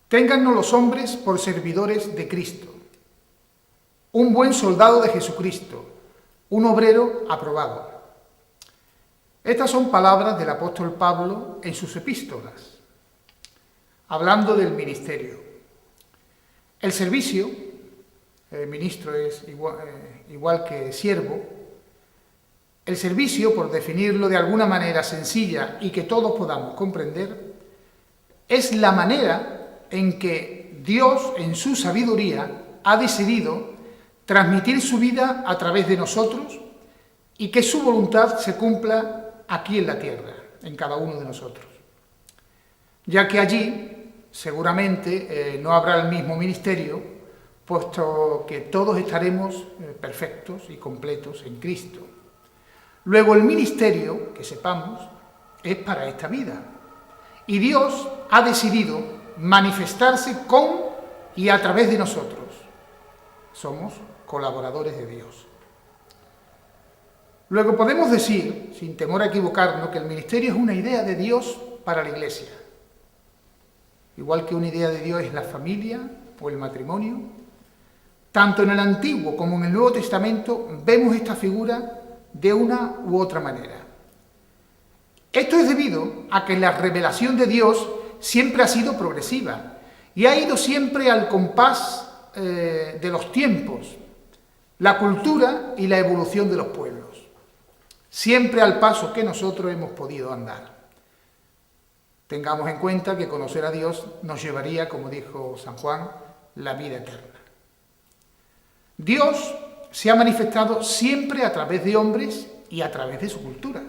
Téngannos los hombres por servidores de Cristo, un buen soldado de Jesucristo, un obrero aprobado. Estas son palabras del apóstol Pablo en sus epístolas, hablando del ministerio. El servicio, el ministro es igual que siervo, el servicio, por definirlo de alguna manera sencilla y que todos podamos comprender, es la manera en que Dios, en su sabiduría, ha decidido transmitir su vida a través de nosotros y que su voluntad se cumpla aquí en la tierra, en cada uno de nosotros. Ya que allí, seguramente, no habrá el mismo ministerio, puesto que todos estaremos perfectos y completos en Cristo. Luego, el ministerio, que sepamos, es para esta vida. Y Dios ha decidido manifestarse con y a través de nosotros. Somos colaboradores de Dios. Luego podemos decir, sin temor a equivocarnos, que el ministerio es una idea de Dios para la Iglesia. Igual que una idea de Dios es la familia o el matrimonio, tanto en el Antiguo como en el Nuevo Testamento vemos esta figura de una u otra manera. Esto es debido a que la revelación de Dios siempre ha sido progresiva y ha ido siempre al compás de los tiempos, la cultura y la evolución de los pueblos, siempre al paso que nosotros hemos podido andar. Tengamos en cuenta que conocer a Dios nos llevaría, como dijo San Juan, la vida eterna. Dios se ha manifestado siempre a través de hombres y a través de su cultura.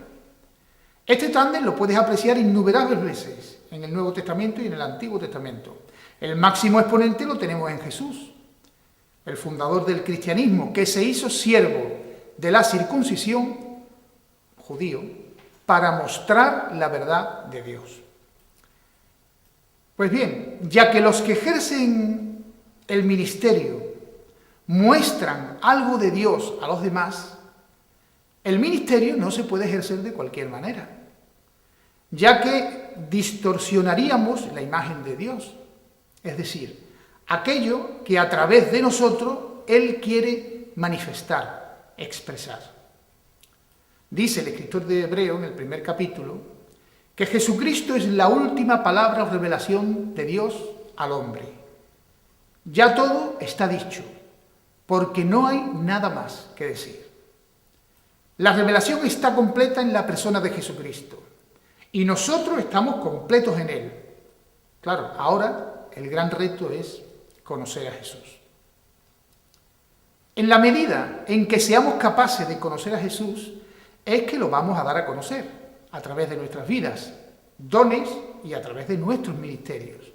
Este tándem lo puedes apreciar innumerables veces en el Nuevo Testamento y en el Antiguo Testamento. El máximo exponente lo tenemos en Jesús, el fundador del cristianismo, que se hizo siervo de la circuncisión, judío, para mostrar la verdad de Dios. Pues bien, ya que los que ejercen el ministerio muestran algo de Dios a los demás, el ministerio no se puede ejercer de cualquier manera, ya que distorsionaríamos la imagen de Dios, es decir, aquello que a través de nosotros Él quiere manifestar, expresar. Dice el escritor de Hebreo en el primer capítulo que Jesucristo es la última palabra o revelación de Dios al hombre. Ya todo está dicho, porque no hay nada más que decir. La revelación está completa en la persona de Jesucristo y nosotros estamos completos en Él. Claro, ahora el gran reto es conocer a Jesús. En la medida en que seamos capaces de conocer a Jesús, es que lo vamos a dar a conocer a través de nuestras vidas, dones y a través de nuestros ministerios.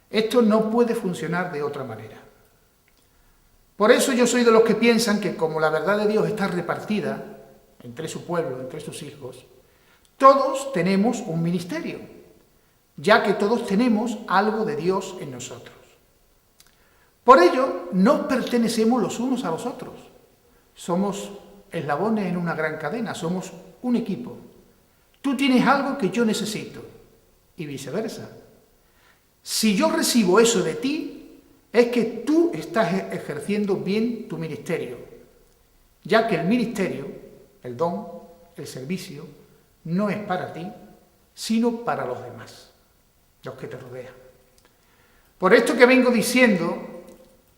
Esto no puede funcionar de otra manera. Por eso yo soy de los que piensan que como la verdad de Dios está repartida entre su pueblo, entre sus hijos, todos tenemos un ministerio, ya que todos tenemos algo de Dios en nosotros. Por ello, no pertenecemos los unos a los otros. Somos eslabones en una gran cadena, somos un equipo. Tú tienes algo que yo necesito y viceversa. Si yo recibo eso de ti, es que tú estás ejerciendo bien tu ministerio, ya que el ministerio, el don, el servicio, no es para ti, sino para los demás, los que te rodean. Por esto que vengo diciendo,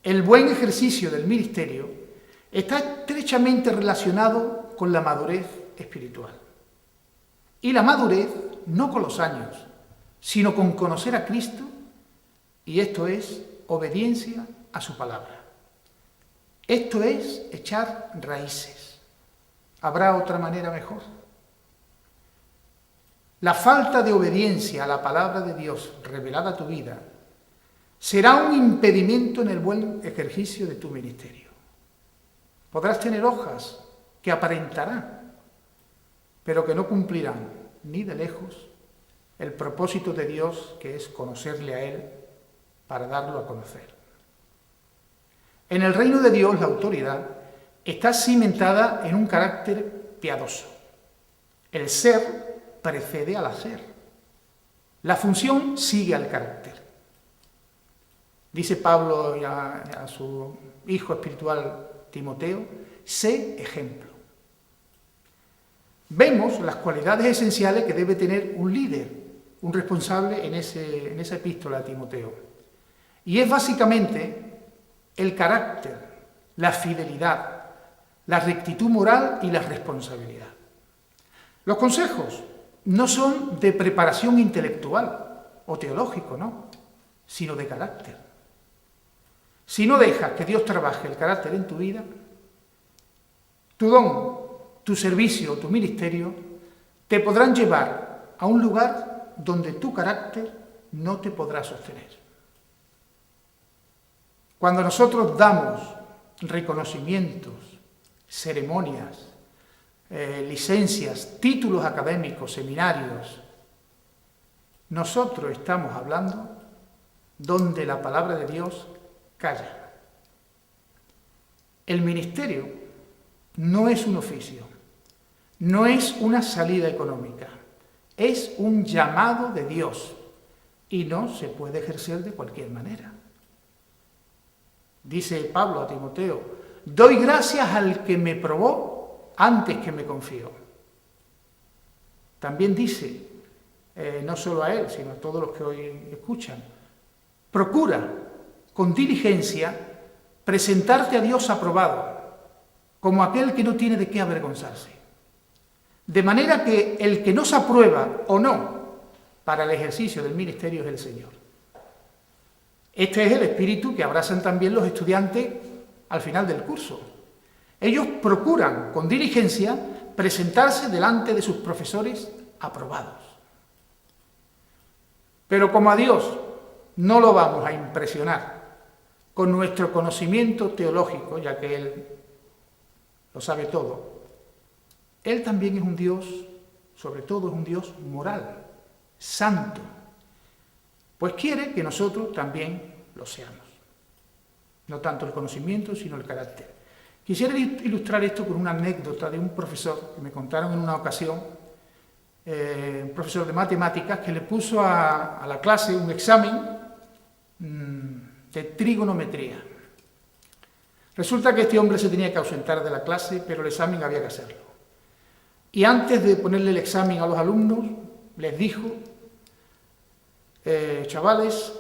el buen ejercicio del ministerio está estrechamente relacionado con la madurez espiritual. Y la madurez no con los años, sino con conocer a Cristo, y esto es obediencia a su palabra. Esto es echar raíces. ¿Habrá otra manera mejor? La falta de obediencia a la palabra de Dios revelada a tu vida será un impedimento en el buen ejercicio de tu ministerio. Podrás tener hojas que aparentarán, pero que no cumplirán ni de lejos el propósito de Dios, que es conocerle a Él para darlo a conocer. En el reino de Dios la autoridad está cimentada en un carácter piadoso. El ser precede al hacer. La función sigue al carácter. Dice Pablo a su hijo espiritual Timoteo, sé ejemplo. Vemos las cualidades esenciales que debe tener un líder, un responsable en esa epístola a Timoteo. Y es básicamente el carácter, la fidelidad, la rectitud moral y la responsabilidad. Los consejos no son de preparación intelectual o teológico, no, sino de carácter. Si no dejas que Dios trabaje el carácter en tu vida, tu don, tu servicio, tu ministerio, te podrán llevar a un lugar donde tu carácter no te podrá sostener. Cuando nosotros damos reconocimientos, ceremonias, licencias, títulos académicos, seminarios, nosotros estamos hablando donde la palabra de Dios calla. El ministerio no es un oficio, no es una salida económica, es un llamado de Dios y no se puede ejercer de cualquier manera. Dice Pablo a Timoteo, doy gracias al que me probó antes que me confió. También dice, no solo a él, sino a todos los que hoy escuchan, procura con diligencia presentarte a Dios aprobado, como aquel que no tiene de qué avergonzarse. De manera que el que nos aprueba o no para el ejercicio del ministerio es el Señor. Este es el espíritu que abrazan también los estudiantes al final del curso. Ellos procuran con diligencia presentarse delante de sus profesores aprobados. Pero como a Dios no lo vamos a impresionar con nuestro conocimiento teológico, ya que Él lo sabe todo, Él también es un Dios, sobre todo es un Dios moral, santo, pues quiere que nosotros también lo seamos. No tanto el conocimiento, sino el carácter. Quisiera ilustrar esto con una anécdota de un profesor que me contaron en una ocasión, un profesor de matemáticas que le puso a la clase un examen de trigonometría. Resulta que este hombre se tenía que ausentar de la clase, pero el examen había que hacerlo. Y antes de ponerle el examen a los alumnos, les dijo, chavales,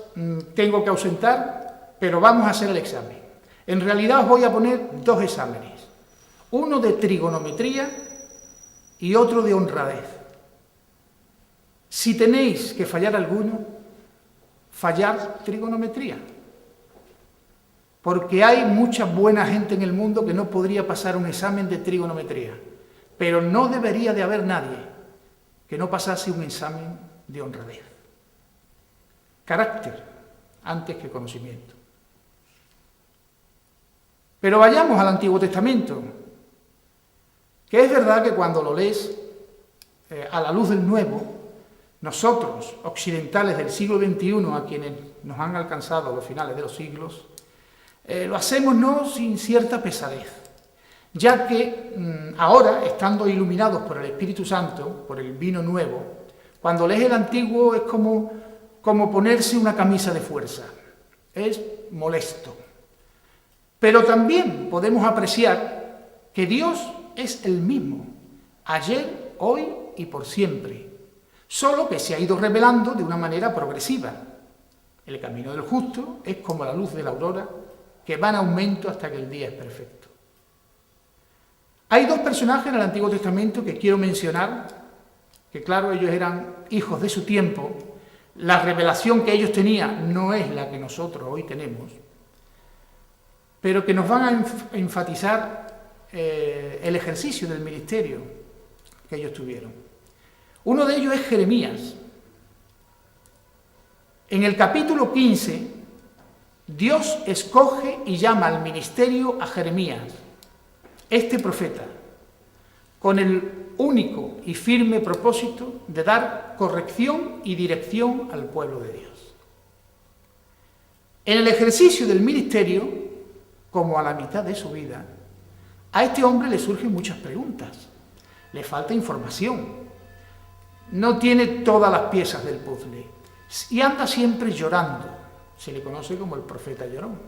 tengo que ausentar, pero vamos a hacer el examen. En realidad os voy a poner dos exámenes, uno de trigonometría y otro de honradez. Si tenéis que fallar alguno, fallad trigonometría, porque hay mucha buena gente en el mundo que no podría pasar un examen de trigonometría, pero no debería de haber nadie que no pasase un examen de honradez. Carácter antes que conocimiento. Pero vayamos al Antiguo Testamento, que es verdad que cuando lo lees a la luz del Nuevo, nosotros, occidentales del siglo XXI, a quienes nos han alcanzado los finales de los siglos, lo hacemos no sin cierta pesadez, ya que ahora, estando iluminados por el Espíritu Santo, por el vino nuevo, cuando lees el Antiguo es como ponerse una camisa de fuerza, es molesto. Pero también podemos apreciar que Dios es el mismo, ayer, hoy y por siempre, solo que se ha ido revelando de una manera progresiva. El camino del justo es como la luz de la aurora, que va en aumento hasta que el día es perfecto. Hay dos personajes en el Antiguo Testamento que quiero mencionar, que claro, ellos eran hijos de su tiempo, la revelación que ellos tenían no es la que nosotros hoy tenemos, pero que nos van a enfatizar el ejercicio del ministerio que ellos tuvieron. Uno de ellos es Jeremías. En el capítulo 15, Dios escoge y llama al ministerio a Jeremías, este profeta, con el único y firme propósito de dar corrección y dirección al pueblo de Dios. En el ejercicio del ministerio, como a la mitad de su vida, a este hombre le surgen muchas preguntas, le falta información, no tiene todas las piezas del puzzle y anda siempre llorando, Se le conoce como el profeta llorón.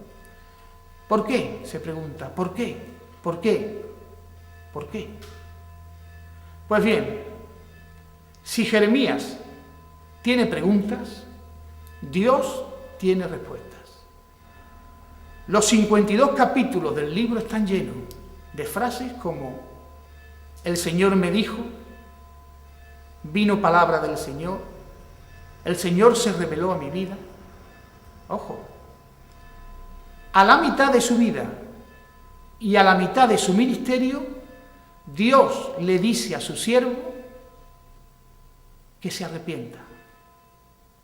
¿Por qué? Se pregunta. ¿Por qué? ¿Por qué? ¿Por qué? Pues bien, si Jeremías tiene preguntas, Dios tiene respuestas. Los 52 capítulos del libro están llenos de frases como: el Señor me dijo, vino palabra del Señor, el Señor se reveló a mi vida. Ojo, a la mitad de su vida y a la mitad de su ministerio, Dios le dice a su siervo que se arrepienta.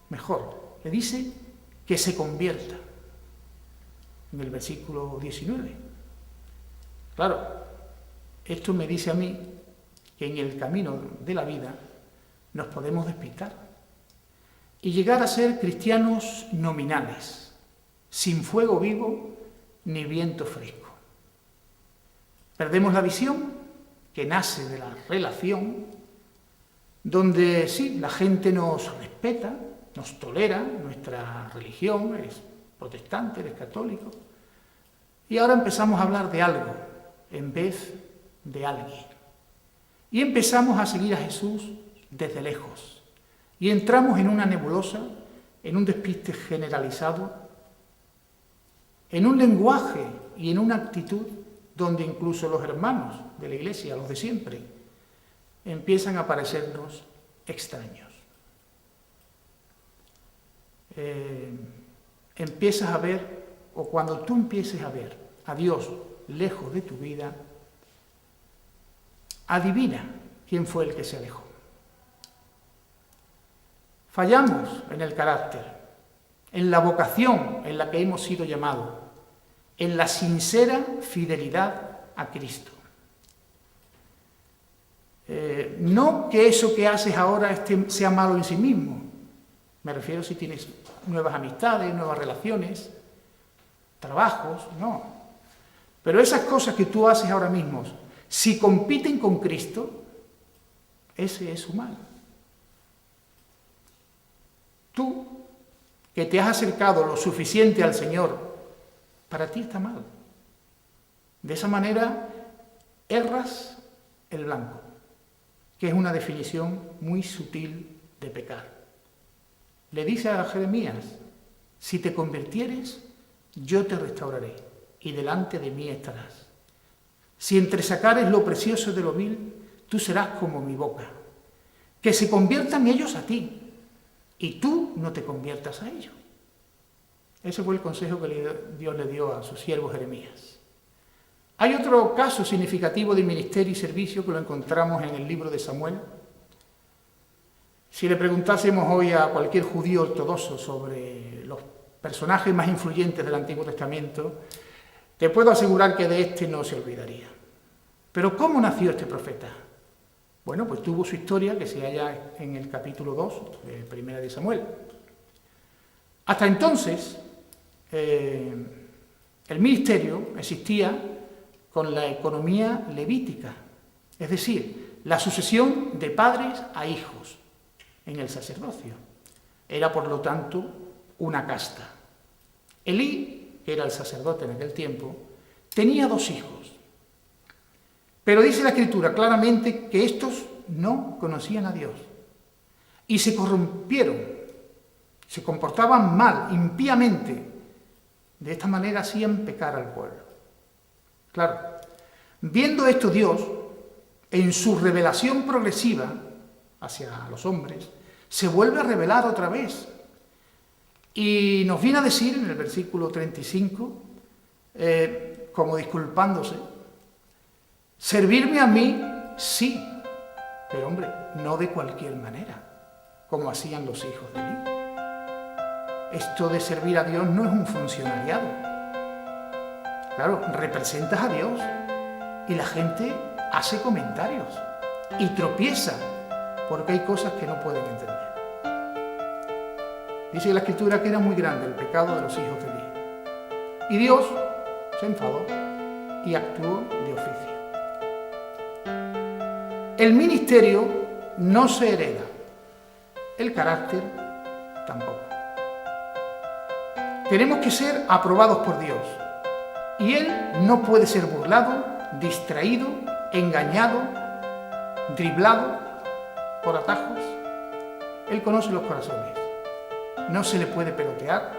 Mejor, le dice que se convierta. En el versículo 19. Claro, esto me dice a mí que en el camino de la vida nos podemos despistar y llegar a ser cristianos nominales, sin fuego vivo ni viento fresco. Perdemos la visión que nace de la relación, donde sí, la gente nos respeta, nos tolera, nuestra religión es protestante, eres católico, y ahora empezamos a hablar de algo en vez de alguien. Y empezamos a seguir a Jesús desde lejos. Y entramos en una nebulosa, en un despiste generalizado, en un lenguaje y en una actitud donde incluso los hermanos de la Iglesia, los de siempre, empiezan a parecernos extraños. Empiezas a ver, o cuando tú empieces a ver a Dios lejos de tu vida, adivina quién fue el que se alejó. Fallamos en el carácter, en la vocación en la que hemos sido llamados, en la sincera fidelidad a Cristo. No que eso que haces ahora sea malo en sí mismo. Me refiero si tienes nuevas amistades, nuevas relaciones, trabajos, no. Pero esas cosas que tú haces ahora mismo, si compiten con Cristo, ese es su mal. Tú, que te has acercado lo suficiente al Señor, para ti está mal. De esa manera, erras el blanco, que es una definición muy sutil de pecar. Le dice a Jeremías: si te convirtieres, yo te restauraré, y delante de mí estarás. Si entresacares lo precioso de lo vil, tú serás como mi boca. Que se conviertan ellos a ti, y tú no te conviertas a ellos. Ese fue el consejo que Dios le dio a su siervo Jeremías. Hay otro caso significativo de ministerio y servicio que lo encontramos en el libro de Samuel. Si le preguntásemos hoy a cualquier judío ortodoxo sobre los personajes más influyentes del Antiguo Testamento, te puedo asegurar que de este no se olvidaría. Pero ¿cómo nació este profeta? Bueno, pues tuvo su historia que se halla en el capítulo 2 de Primera de Samuel. Hasta entonces, el ministerio existía con la economía levítica, es decir, la sucesión de padres a hijos en el sacerdocio. Era, por lo tanto, una casta. Elí, que era el sacerdote en aquel tiempo, tenía 2 hijos. Pero dice la Escritura claramente que estos no conocían a Dios y se corrompieron, se comportaban mal, impíamente. De esta manera hacían pecar al pueblo. Claro, viendo esto Dios, en su revelación progresiva hacia los hombres, se vuelve a revelar otra vez. Y nos viene a decir en el versículo 35, como disculpándose: servirme a mí, sí, pero hombre, no de cualquier manera, como hacían los hijos de Elí. Esto de servir a Dios no es un funcionariado. Claro, representas a Dios y la gente hace comentarios y tropieza porque hay cosas que no pueden entender. Dice la Escritura que era muy grande el pecado de los hijos de Elí. Y Dios se enfadó y actuó de oficio. El ministerio no se hereda, el carácter tampoco. Tenemos que ser aprobados por Dios. Y Él no puede ser burlado, distraído, engañado, driblado por atajos. Él conoce los corazones. No se le puede pelotear.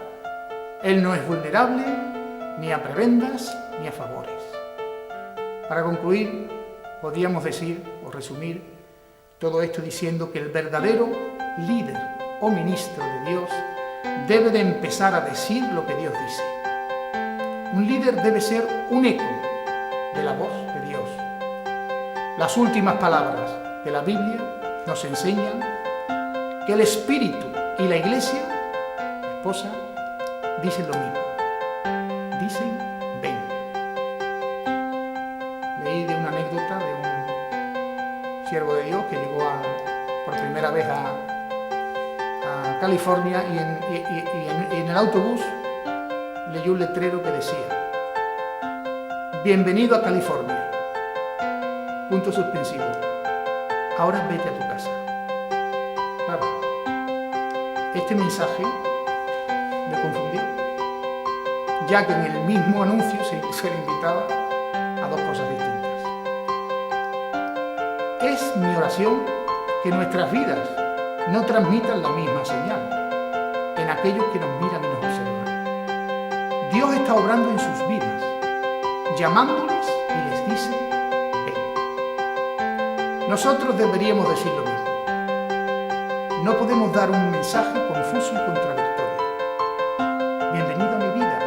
Él no es vulnerable ni a prebendas ni a favores. Para concluir, podríamos decir o resumir todo esto diciendo que el verdadero líder o ministro de Dios debe de empezar a decir lo que Dios dice. Un líder debe ser un eco de la voz de Dios. Las últimas palabras de la Biblia nos enseñan que el Espíritu y la Iglesia, la esposa, dicen lo mismo. Dicen, ven. Leí de una anécdota de un siervo de Dios que llegó por primera vez a California y en el autobús leyó un letrero que decía: bienvenido a California. Punto suspensivo. Ahora vete a tu casa. Claro, este mensaje me confundió, ya que en el mismo anuncio se le invitaba a dos cosas distintas. Es mi oración que nuestras vidas no transmitan la misma señal en aquellos que nos miran y nos observan. Dios está obrando en sus vidas, llamándoles y les dice: ven. Nosotros deberíamos decir lo mismo. No podemos dar un mensaje confuso y contradictorio. Bienvenido a mi vida,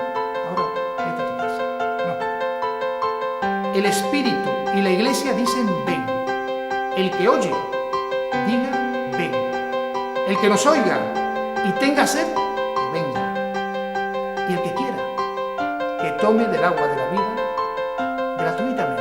ahora vete a tu casa. No. El Espíritu y la Iglesia dicen: ven. El que oye, diga: ven. El que nos oiga y tenga sed, que venga. Y el que quiera, que tome del agua de la vida gratuitamente.